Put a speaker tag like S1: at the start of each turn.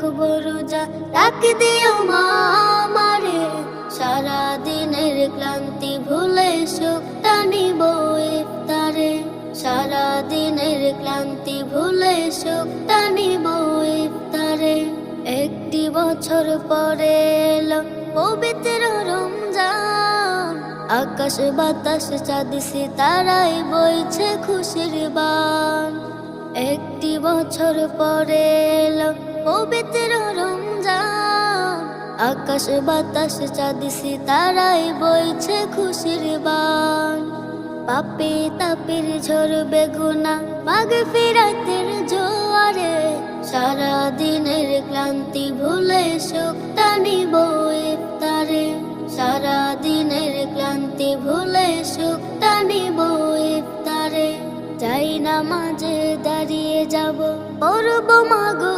S1: রাখবো রোজা, ডাক দিও মা আমারে, সারা দিনের ক্লান্তি ভুলে সুখটা নিব ইফতারে, সারা দিনের ক্লান্তি ভুলে সুখটা নিব ইফতারে। একটি বছর পরে এলো পবিত্র রমজান, আকাশ বাতাস চাঁদ সিতারায় বইছে খুশির বান। একটি বছর পরে এলো পবিত্র রমজান, আকাশ বাতাস চাঁদ সিতারায় বইছে খুশির বান। পাপে তাপের ঝরবে গুনাহ মাগফিরাতের জোয়ারে, সারা দিনের ক্লান্তি ভুলে সুখটা নিব ইফতারে, সারা দিনের ক্লান্তি ভুলে সুখটা নিব ইফতারে। যাই নামাজে দাঁড়িয়ে যাব, পড়ব মাগো